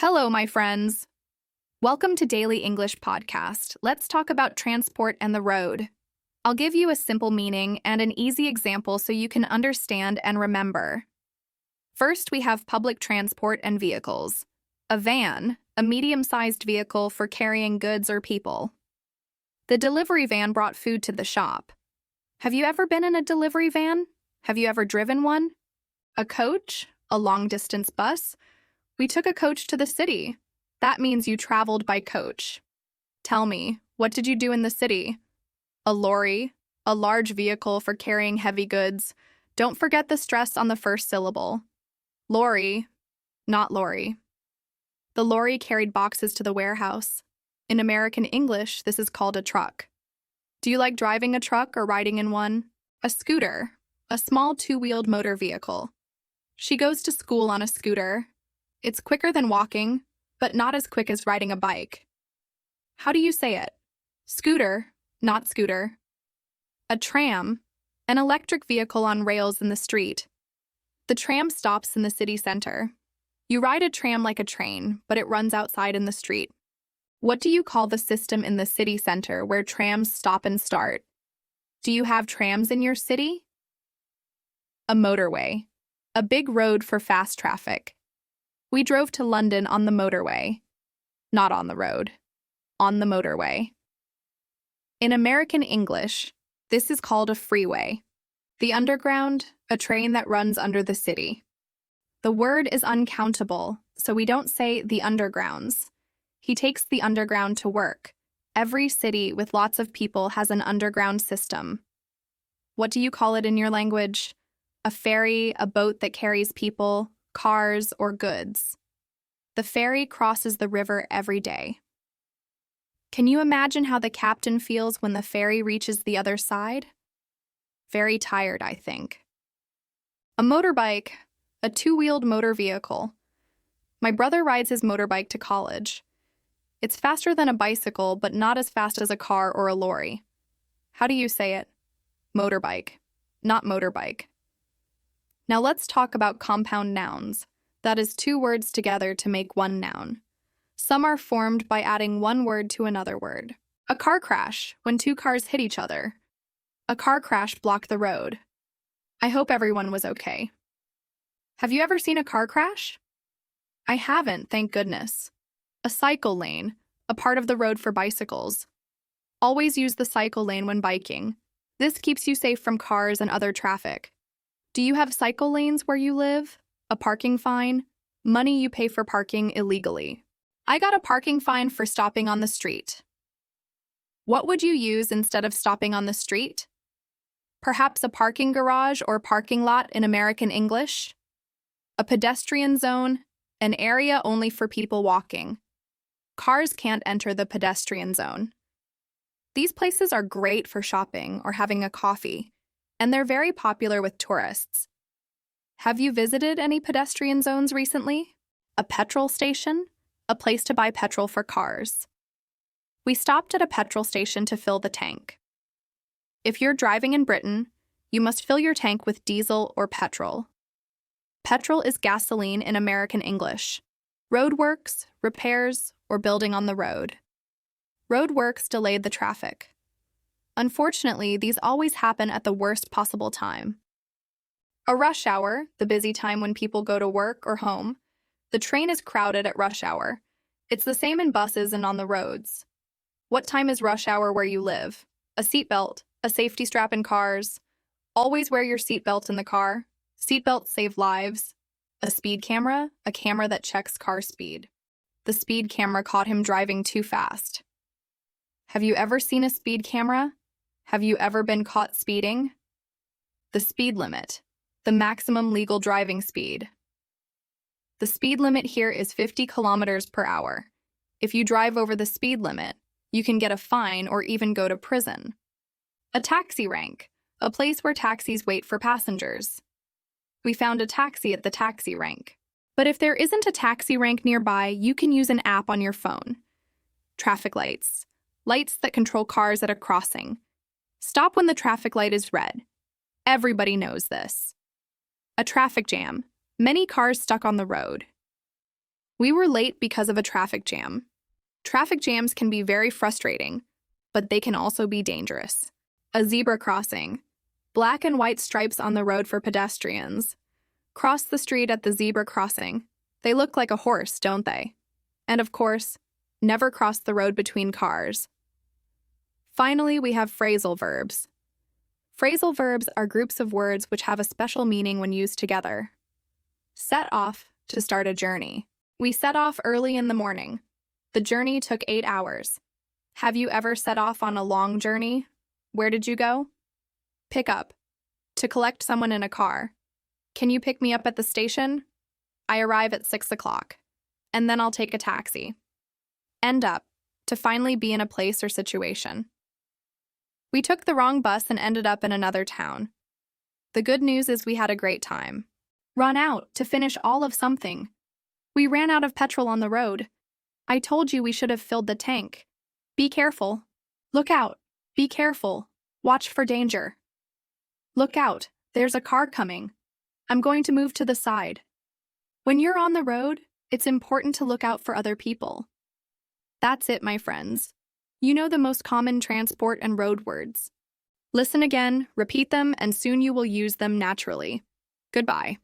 Hello, my friends. Welcome to Daily English Podcast. Let's talk about transport and the road. I'll give you a simple meaning and an easy example so you can understand and remember. First, we have public transport and vehicles. A van, a medium-sized vehicle for carrying goods or people. The delivery van brought food to the shop. Have you ever been in a delivery van? Have you ever driven one? A coach, a long-distance bus. We took a coach to the city. That means you traveled by coach. Tell me, what did you do in the city? A lorry, a large vehicle for carrying heavy goods. Don't forget the stress on the first syllable. Lorry, not lorry. The lorry carried boxes to the warehouse. In American English, this is called a truck. Do you like driving a truck or riding in one? A scooter, a small two-wheeled motor vehicle. She goes to school on a scooter. It's quicker than walking, but not as quick as riding a bike. How do you say it? Scooter, not scooter. A tram, an electric vehicle on rails in the street. The tram stops in the city center. You ride a tram like a train, but it runs outside in the street. What do you call the system in the city center where trams stop and start? Do you have trams in your city? A motorway, a big road for fast traffic. We drove to London on the motorway. Not on the road. On the motorway. In American English, this is called a freeway. The underground, a train that runs under the city. The word is uncountable, so we don't say the undergrounds. He takes the underground to work. Every city with lots of people has an underground system. What do you call it in your language? A ferry, a boat that carries people, cars, or goods. The ferry crosses the river every day. Can you imagine how the captain feels when the ferry reaches the other side? Very tired, I think. A motorbike, a two-wheeled motor vehicle. My brother rides his motorbike to college. It's faster than a bicycle, but not as fast as a car or a lorry. How do you say it? Motorbike, not motorbike. Now let's talk about compound nouns. That is two words together to make one noun. Some are formed by adding one word to another word. A car crash, when two cars hit each other. A car crash blocked the road. I hope everyone was okay. Have you ever seen a car crash? I haven't, thank goodness. A cycle lane, a part of the road for bicycles. Always use the cycle lane when biking. This keeps you safe from cars and other traffic. Do you have cycle lanes where you live? A parking fine? Money you pay for parking illegally. I got a parking fine for stopping on the street. What would you use instead of stopping on the street? Perhaps a parking garage or parking lot in American English? A pedestrian zone, an area only for people walking. Cars can't enter the pedestrian zone. These places are great for shopping or having a coffee, and they're very popular with tourists. Have you visited any pedestrian zones recently? A petrol station? A place to buy petrol for cars. We stopped at a petrol station to fill the tank. If you're driving in Britain, you must fill your tank with diesel or petrol. Petrol is gasoline in American English. Roadworks, repairs, or building on the road. Roadworks delayed the traffic. Unfortunately, these always happen at the worst possible time. A rush hour, the busy time when people go to work or home. The train is crowded at rush hour. It's the same in buses and on the roads. What time is rush hour where you live? A seatbelt, a safety strap in cars. Always wear your seatbelt in the car. Seatbelts save lives. A speed camera, a camera that checks car speed. The speed camera caught him driving too fast. Have you ever seen a speed camera? Have you ever been caught speeding? The speed limit, the maximum legal driving speed. The speed limit here is 50 kilometers per hour. If you drive over the speed limit, you can get a fine or even go to prison. A taxi rank, a place where taxis wait for passengers. We found a taxi at the taxi rank. But if there isn't a taxi rank nearby, you can use an app on your phone. Traffic lights, lights that control cars at a crossing. Stop when the traffic light is red. Everybody knows this. A traffic jam, many cars stuck on the road. We were late because of a traffic jam. Traffic jams can be very frustrating, but they can also be dangerous. A zebra crossing. Black and white stripes on the road for pedestrians. Cross the street at the zebra crossing. They look like a horse, don't they? And of course, never cross the road between cars. Finally, we have phrasal verbs. Phrasal verbs are groups of words which have a special meaning when used together. Set off, to start a journey. We set off early in the morning. The journey took 8 hours. Have you ever set off on a long journey? Where did you go? Pick up, to collect someone in a car. Can you pick me up at the station? I arrive at 6 o'clock, and then I'll take a taxi. End up, to finally be in a place or situation. We took the wrong bus and ended up in another town. The good news is we had a great time. Run out, to finish all of something. We ran out of petrol on the road. I told you we should have filled the tank. Be careful. Look out. Be careful. Watch for danger. Look out, there's a car coming. I'm going to move to the side. When you're on the road, it's important to look out for other people. That's it, my friends. You know the most common transport and road words. Listen again, repeat them, and soon you will use them naturally. Goodbye.